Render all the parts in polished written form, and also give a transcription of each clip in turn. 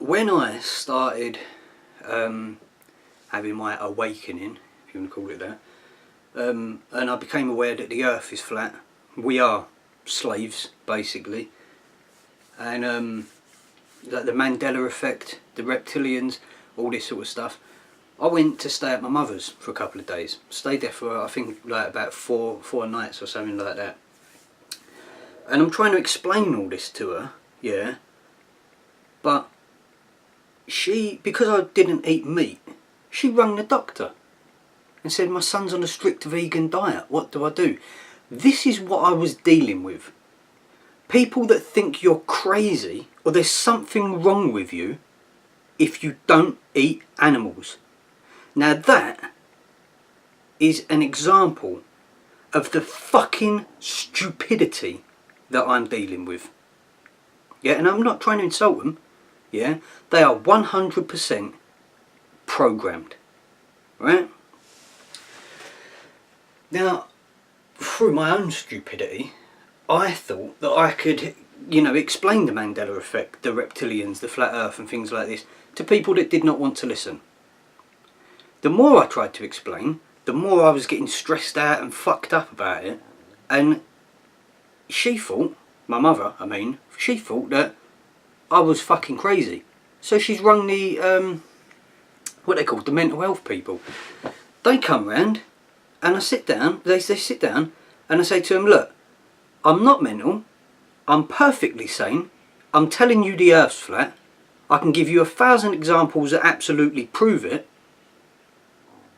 when I started having my awakening, if you want to call it that, and I became aware that the earth is flat, we are slaves basically, and like the Mandela effect, the reptilians, all this sort of stuff, I went to stay at my mother's for a couple of days. Stayed there for I think like about four nights or something like that. And I'm trying to explain all this to her, yeah, but she, because I didn't eat meat, she rang the doctor and said my son's on a strict vegan diet, what do I do? This is what I was dealing with. People that think you're crazy or there's something wrong with you if you don't eat animals. Now that is an example of the fucking stupidity that I'm dealing with. Yeah, and I'm not trying to insult them. Yeah, they are 100% programmed. Right? Now, through my own stupidity, I thought that I could, you know, explain the Mandela effect, the reptilians, the flat earth and things like this to people that did not want to listen. The more I tried to explain, the more I was getting stressed out and fucked up about it. And she thought, my mother, I mean, she thought that I was fucking crazy. So she's rung the, what they call the mental health people. They come round and I sit down, they sit down and I say to them, look, I'm not mental, I'm perfectly sane, I'm telling you the earth's flat, I can give you 1,000 examples that absolutely prove it.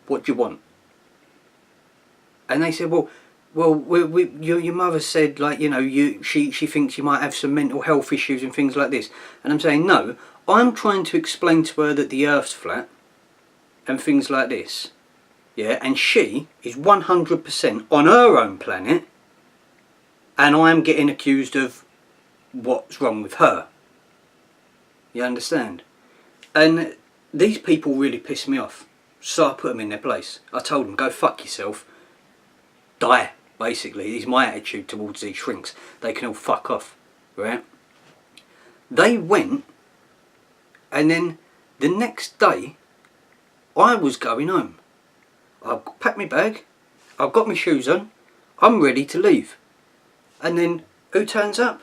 What do you want? And they said, well, your mother said, like, you know, she thinks you might have some mental health issues and things like this. And I'm saying, no, I'm trying to explain to her that the earth's flat and things like this. Yeah, and she is 100% on her own planet and I'm getting accused of what's wrong with her. You understand? And these people really piss me off. So I put them in their place. I told them, go fuck yourself. Die, basically. Is my attitude towards these shrinks. They can all fuck off, right? They went, and then the next day, I was going home. I packed my bag, I've got my shoes on, I'm ready to leave. And then, who turns up?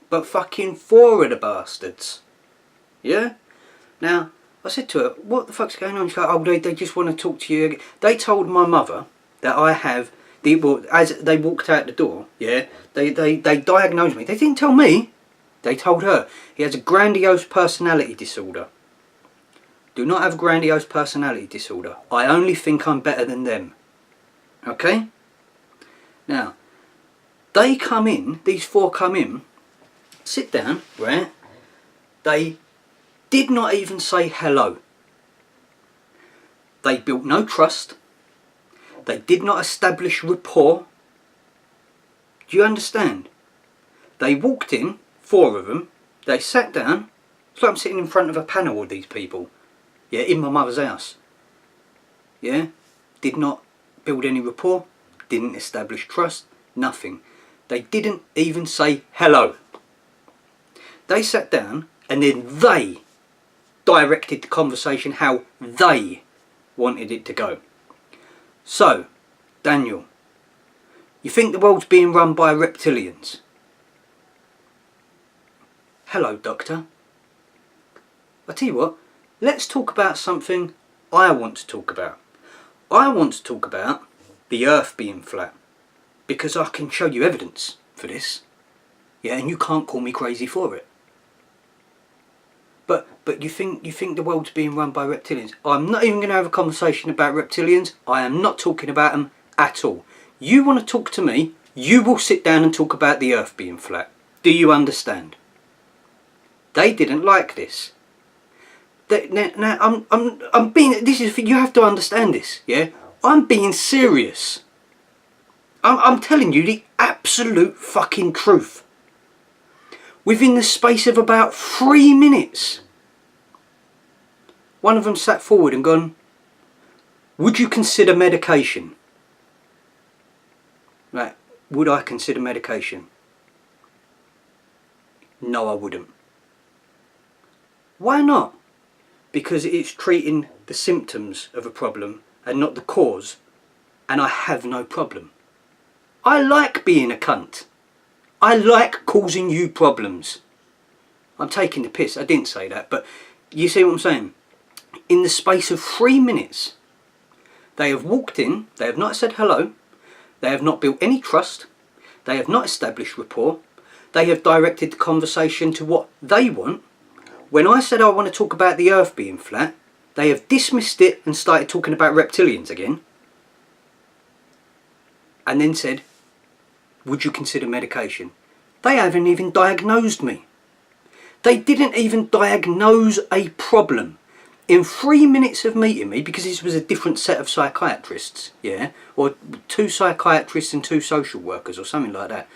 But fucking 4 of the bastards. Yeah? Now, I said to her, what the fuck's going on? She's like, oh, they just want to talk to you. They told my mother that I have, well, as they walked out the door, yeah, they diagnosed me. They didn't tell me, they told her. He has a grandiose personality disorder. Do not have a grandiose personality disorder. I only think I'm better than them. Okay? Now, they come in, these 4 come in, sit down, right? They did not even say hello. They built no trust. They did not establish rapport. Do you understand? They walked in, 4 of them, they sat down. It's like I'm sitting in front of a panel of these people. Yeah, in my mother's house. Yeah? Did not build any rapport. Didn't establish trust. Nothing. They didn't even say hello. They sat down and then they directed the conversation how they wanted it to go. So, Daniel, you think the world's being run by reptilians? Hello, Doctor. I tell you what, let's talk about something I want to talk about. I want to talk about the earth being flat, because I can show you evidence for this. Yeah, and you can't call me crazy for it. But you think the world's being run by reptilians? I'm not even going to have a conversation about reptilians. I am not talking about them at all. You want to talk to me, you will sit down and talk about the earth being flat. Do you understand? They didn't like this. Now I'm being, this is, you have to understand this, yeah? I'm being serious. I'm telling you the absolute fucking truth. Within the space of about 3 minutes, one of them sat forward and gone, would you consider medication? Right, would I consider medication? No, I wouldn't. Why not? Because it's treating the symptoms of a problem and not the cause, and I have no problem. I like being a cunt. I like causing you problems. I'm taking the piss, I didn't say that, but you see what I'm saying? In the space of 3 minutes, they have walked in, they have not said hello, they have not built any trust, they have not established rapport, they have directed the conversation to what they want. When I said I want to talk about the earth being flat, they have dismissed it and started talking about reptilians again. And then said, would you consider medication? They haven't even diagnosed me. They didn't even diagnose a problem. In 3 minutes of meeting me, because this was a different set of psychiatrists, yeah, or 2 psychiatrists and 2 social workers or something like that,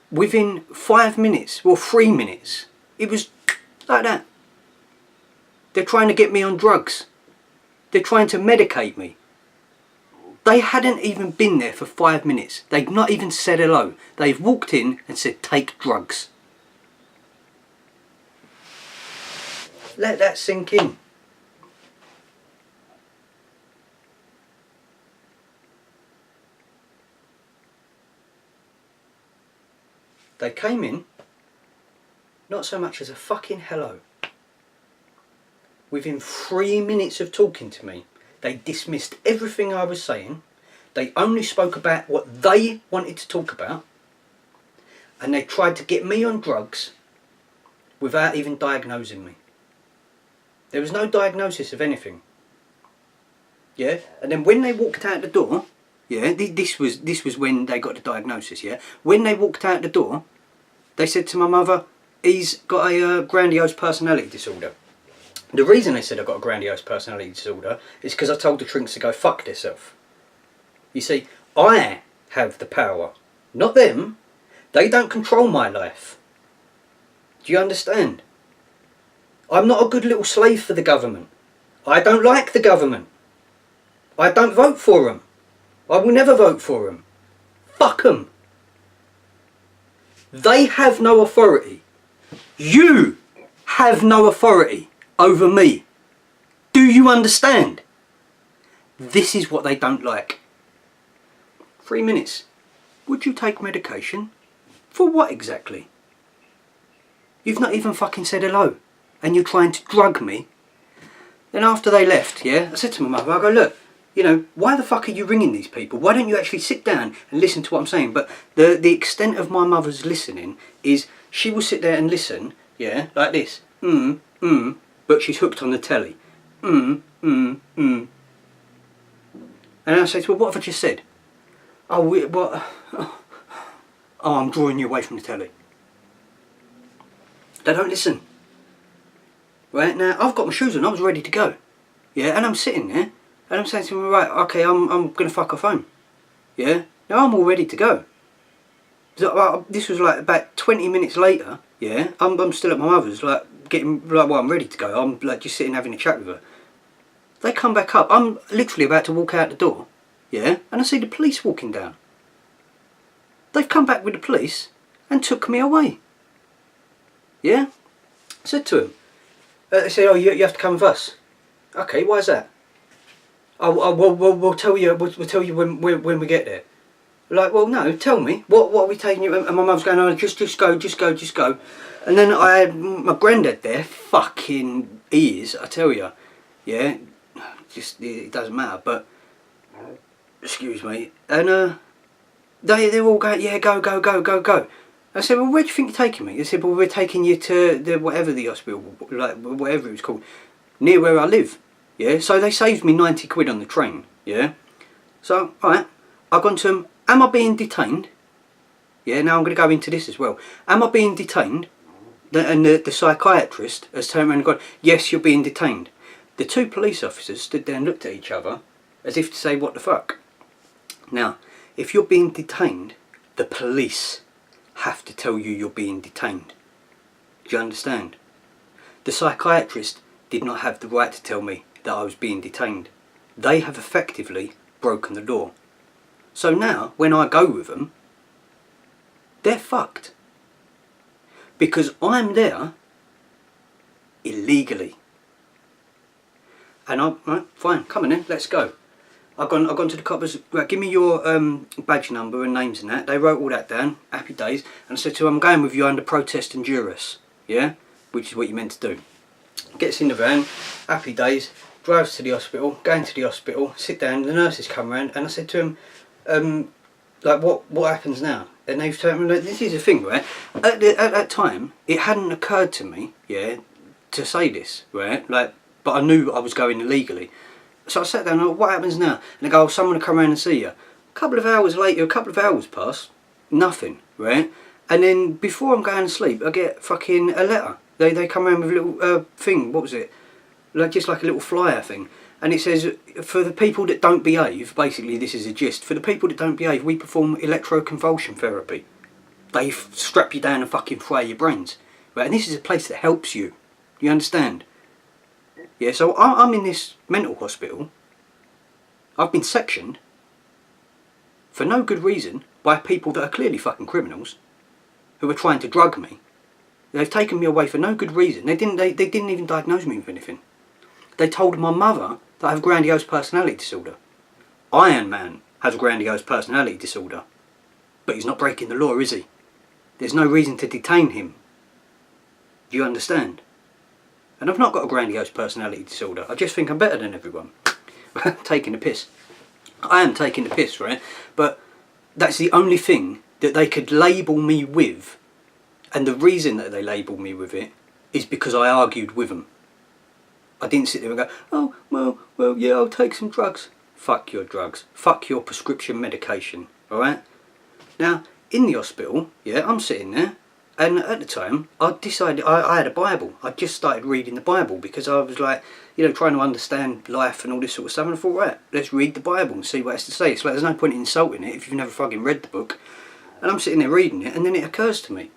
within 5 minutes, or 3 minutes, it was like that. They're trying to get me on drugs. They're trying to medicate me. They hadn't even been there for 5 minutes. They'd not even said hello. They've walked in and said, take drugs. Let that sink in. They came in, not so much as a fucking hello. Within 3 minutes of talking to me, they dismissed everything I was saying. They only spoke about what they wanted to talk about. And they tried to get me on drugs without even diagnosing me. There was no diagnosis of anything. Yeah? And then when they walked out the door, yeah, this was when they got the diagnosis, yeah? When they walked out the door, they said to my mother, he's got a grandiose personality disorder. The reason they said I've got a grandiose personality disorder is because I told the shrinks to go fuck themselves. You see, I have the power, not them. They don't control my life. Do you understand? I'm not a good little slave for the government. I don't like the government. I don't vote for them. I will never vote for them. Fuck them. They have no authority. You have no authority over me. Do you understand? This is what they don't like. 3 minutes. Would you take medication? For what exactly? You've not even fucking said hello. And you're trying to drug me. Then after they left, yeah, I said to my mother, I go, look, you know, why the fuck are you ringing these people? Why don't you actually sit down and listen to what I'm saying? But the extent of my mother's listening is she will sit there and listen, yeah, like this. But she's hooked on the telly. And I say to her, what have I just said? Oh, what? Oh, I'm drawing you away from the telly. They don't listen. Right, now I've got my shoes on, I was ready to go. Yeah, and I'm sitting there and I'm saying to them, right, okay, I'm gonna fuck off home. Yeah, now I'm all ready to go. So, this was like about 20 minutes later, yeah, I'm still at my mother's, like getting, like, well, I'm ready to go. I'm like just sitting having a chat with her. They come back up, I'm literally about to walk out the door, yeah, and I see the police walking down. They've come back with the police and took me away. Yeah, I said to them, they said, oh, you have to come with us. Okay, why is that? Oh, we'll tell you. We'll tell you when we get there. Like, well, no, tell me. What are we taking you? And my mum's going, oh, just go. And then I had my granddad there, fucking ears, I tell you. Yeah, just it doesn't matter. But excuse me. And they're all going, yeah, go. I said, well, where do you think you're taking me? They said, well, we're taking you to the whatever the hospital, like whatever it was called, near where I live. Yeah, so they saved me 90 quid on the train. Yeah, so alright, I've gone to them. Am I being detained? Yeah, now I'm going to go into this as well. Am I being detained? And the psychiatrist has turned around and gone, yes, you're being detained. The 2 police officers stood there and looked at each other as if to say, what the fuck? Now, if you're being detained, the police have to tell you you're being detained. Do you understand? The psychiatrist did not have the right to tell me that I was being detained. They have effectively broken the law. So now, when I go with them, they're fucked. Because I'm there illegally. And right, fine, come on then, let's go. I've gone to the coppers, right, give me your badge number and names and that. They wrote all that down, happy days. And I said to them, I'm going with you under protest and duress, yeah? Which is what you're meant to do. Gets in the van, happy days, drives to the hospital, going to the hospital, sit down, the nurses come round, and I said to him, like, what happens now? And they've told me, like, this is the thing, right? At that time, it hadn't occurred to me, yeah, to say this, right? Like, but I knew I was going illegally. So I sat down and what happens now? And they go, oh, someone will come around and see you. A couple of hours later, a couple of hours pass, nothing, right? And then before I'm going to sleep, I get fucking a letter. They come around with a little thing, what was it? Like just like a little flyer thing. And it says, for the people that don't behave, basically this is a gist, for the people that don't behave, we perform electroconvulsion therapy. They strap you down and fucking fry your brains. Right? And this is a place that helps you. You understand? Yeah, so I'm in this mental hospital. I've been sectioned for no good reason by people that are clearly fucking criminals who are trying to drug me. They've taken me away for no good reason. They didn't even diagnose me with anything. They told my mother that I have grandiose personality disorder. Iron Man has grandiose personality disorder. But he's not breaking the law, is he? There's no reason to detain him. Do you understand? And I've not got a grandiose personality disorder. I just think I'm better than everyone. Taking the piss. I am taking the piss, right? But that's the only thing that they could label me with. And the reason that they labelled me with it is because I argued with them. I didn't sit there and go, oh, well, yeah, I'll take some drugs. Fuck your drugs. Fuck your prescription medication. Alright? Now, in the hospital, yeah, I'm sitting there. And at the time, I decided, I had a Bible. I just started reading the Bible because I was like, you know, trying to understand life and all this sort of stuff. And I thought, right, let's read the Bible and see what it has to say. It's like, there's no point in insulting it if you've never fucking read the book. And I'm sitting there reading it, and then it occurs to me.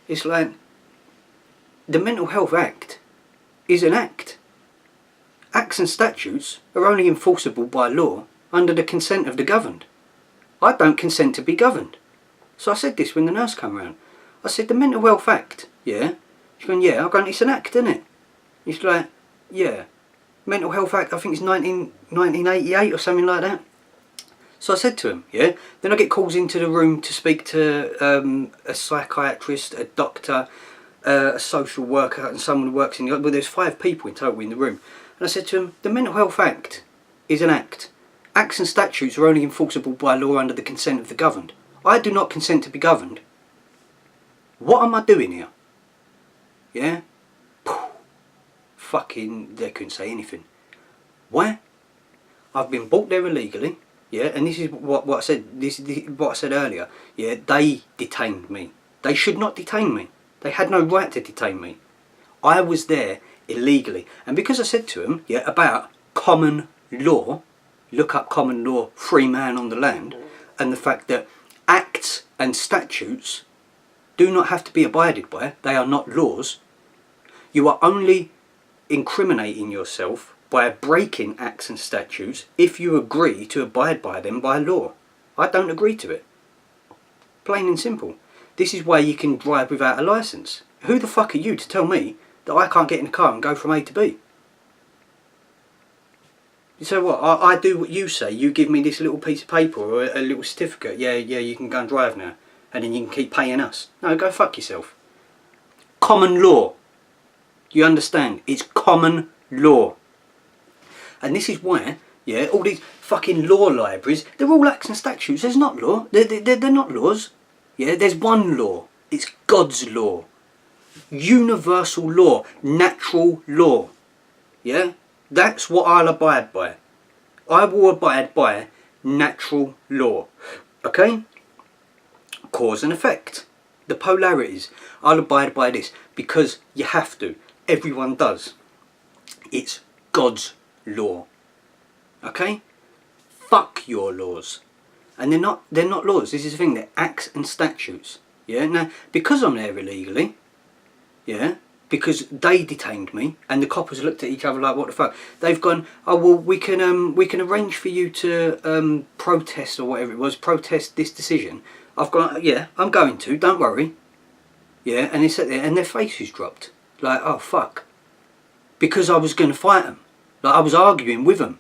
It's like, the Mental Health Act is an act. Acts and statutes are only enforceable by law under the consent of the governed. I don't consent to be governed. So I said this when the nurse came round. I said, the Mental Health Act, yeah? She's going, yeah. I'm going, it's an act, isn't it? He's like, yeah. Mental Health Act, I think it's 1988 or something like that. So I said to him, yeah. Then I get calls into the room to speak to a psychiatrist, a doctor, a social worker, and someone who works in the... Well, there's 5 people in total in the room. And I said to him, the Mental Health Act is an act. Acts and statutes are only enforceable by law under the consent of the governed. I do not consent to be governed. What am I doing here? Yeah? Fucking, they couldn't say anything. Why? I've been brought there illegally, yeah, and this is what I said. This is what I said earlier. Yeah, they detained me. They should not detain me. They had no right to detain me. I was there illegally, and because I said to them, yeah, about common law, look up common law, free man on the land, and the fact that acts and statutes do not have to be abided by. They are not laws. You are only incriminating yourself by breaking acts and statutes if you agree to abide by them by law. I don't agree to it. Plain and simple. This is why you can drive without a licence. Who the fuck are you to tell me that I can't get in a car and go from A to B? So what, I do what you say. You give me this little piece of paper or a little certificate. Yeah, you can go and drive now. And then you can keep paying us. No, go fuck yourself. Common law. You understand? It's common law. And this is why, yeah, all these fucking law libraries, they're all acts and statutes. There's not law. They're not laws. Yeah, there's one law. It's God's law. Universal law. Natural law. Yeah? That's what I'll abide by. I will abide by natural law. Okay? Cause and effect. The polarities. I'll abide by this because you have to. Everyone does. It's God's law. Okay? Fuck your laws. And they're not laws. This is the thing. They're acts and statutes. Yeah? Now, because I'm there illegally, yeah, because they detained me and the coppers looked at each other like, what the fuck? They've gone, oh well, we can arrange for you to protest or whatever it was, protest this decision. I've gone, yeah, I'm going to, don't worry. Yeah, and they sat there and their faces dropped. Like, oh fuck. because I was going to fight them. Like, I was arguing with them.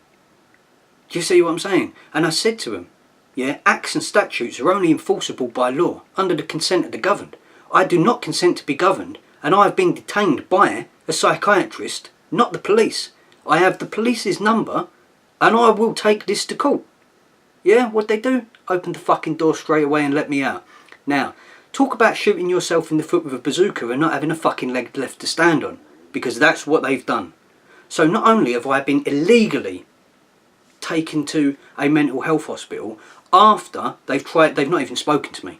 Do you see what I'm saying? And I said to him, yeah, acts and statutes are only enforceable by law, under the consent of the governed. I do not consent to be governed, and I have been detained by a psychiatrist, not the police. I have the police's number, and I will take this to court. Yeah, what'd they do? Open the fucking door straight away and let me out. Now, talk about shooting yourself in the foot with a bazooka and not having a fucking leg left to stand on, because that's what they've done. So not only have I been illegally taken to a mental health hospital after they've not even spoken to me.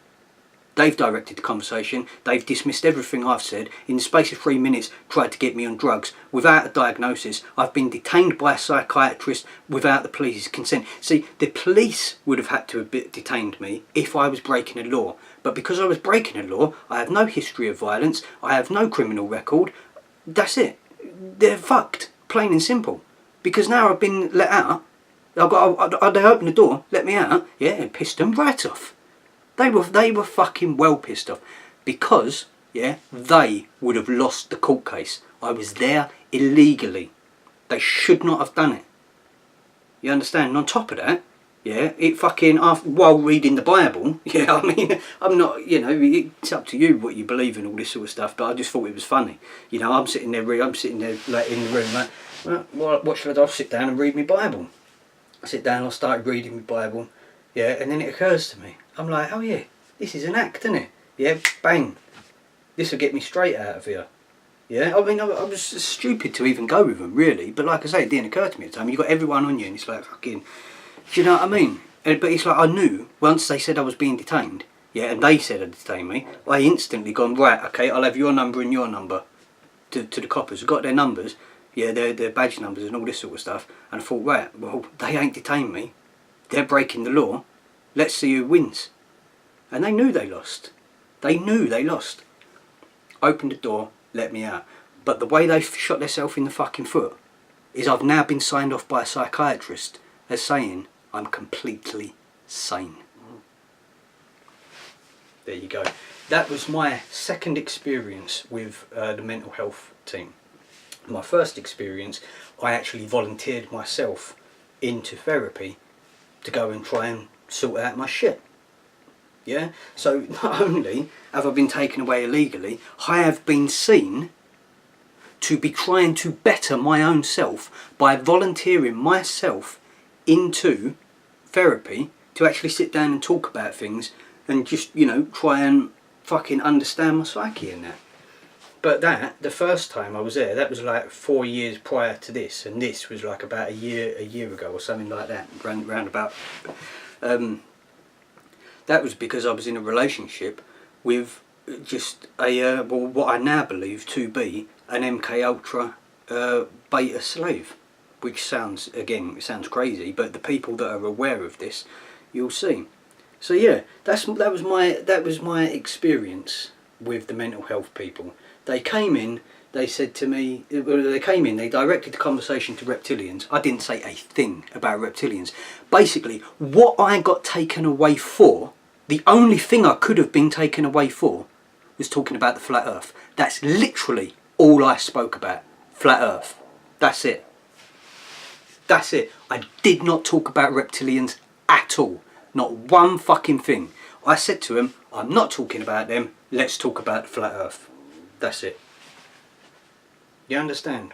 They've directed the conversation, they've dismissed everything I've said, in the space of 3 minutes tried to get me on drugs without a diagnosis. I've been detained by a psychiatrist without the police's consent. See, the police would have had to have detained me if I was breaking a law, but because I was breaking a law, I have no history of violence, I have no criminal record. That's it. They're fucked, plain and simple. Because now I've been let out, they opened the door, let me out, yeah, and pissed them right off. They were fucking well pissed off, because, yeah, they would have lost the court case. I was there illegally. They should not have done it. You understand? And on top of that, yeah, it fucking, while reading the Bible, yeah, I mean, I'm not, you know, it's up to you what you believe in, all this sort of stuff, but I just thought it was funny. You know, I'm sitting there like, in the room, like, well, what should I do? I'll sit down and read my Bible. I sit down, I started reading my Bible, yeah, and then it occurs to me, I'm like, oh yeah, this is an act, isn't it? Yeah, bang. This will get me straight out of here. Yeah, I mean, I was stupid to even go with them, really, but like I say, it didn't occur to me at the time. You've got everyone on you, and it's like, fucking, do you know what I mean? But it's like, I knew, once they said I was being detained, yeah, and they said they'd detain me, I instantly gone, right, okay, I'll have your number and your number to the coppers. I got their numbers, yeah, their badge numbers and all this sort of stuff, and I thought, right, well, they ain't detained me, they're breaking the law, let's see who wins. And they knew they lost. They knew they lost. Opened the door, let me out. But the way they shot themselves in the fucking foot is I've now been signed off by a psychiatrist as saying I'm completely sane. There you go. That was my second experience with the mental health team. My first experience, I actually volunteered myself into therapy to go and try and sort out my shit. Yeah? So not only have I been taken away illegally, I have been seen to be trying to better my own self by volunteering myself into therapy to actually sit down and talk about things and just, you know, try and fucking understand my psyche and that. But the first time I was there, that was like 4 years prior to this, and this was like about a year ago or something like that, round about. That was because I was in a relationship with just a, well, what I now believe to be an MK Ultra beta slave, which sounds, again, it sounds crazy, but the people that are aware of this, you'll see. So yeah, that was my experience with the mental health people. They came in, they said to me, they directed the conversation to reptilians. I didn't say a thing about reptilians. Basically, what I got taken away for, the only thing I could have been taken away for, was talking about the flat earth. That's literally all I spoke about. Flat earth. That's it. That's it. I did not talk about reptilians at all. Not one fucking thing. I said to him, I'm not talking about them, let's talk about the flat earth. That's it. You understand?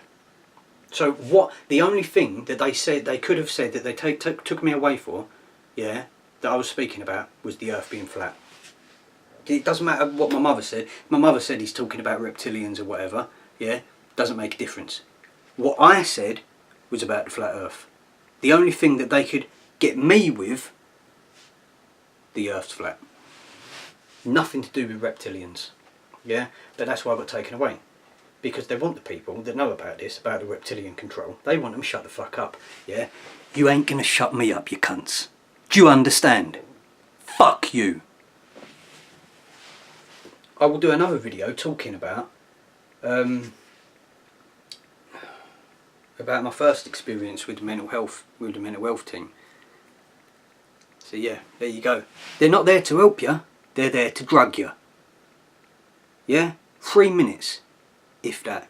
So what, the only thing that they said, they could have said that they took me away for, yeah, that I was speaking about, was the earth being flat. It doesn't matter what my mother said. My mother said he's talking about reptilians or whatever, yeah, doesn't make a difference. What I said was about the flat earth. The only thing that they could get me with, the earth's flat. Nothing to do with reptilians, yeah, but that's why I got taken away. Because they want the people that know about this, about the reptilian control, they want them shut the fuck up, yeah. You ain't gonna shut me up, you cunts. Do you understand? Fuck you. I will do another video talking about my first experience with the mental health team. So yeah, there you go. They're not there to help you, they're there to drug you. Yeah? 3 minutes, if that.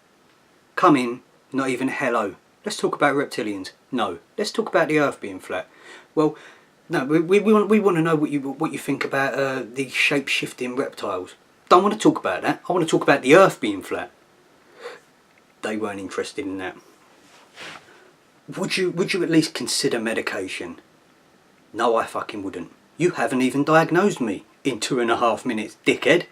Come in, Not even hello. Let's talk about reptilians. No. Let's talk about the Earth being flat. Well, no, we want to know what you think about the shape-shifting reptiles. Don't want to talk about that. I want to talk about the Earth being flat. They weren't interested in that. Would you at least consider medication? No, I fucking wouldn't. You haven't even diagnosed me in 2.5 minutes, dickhead.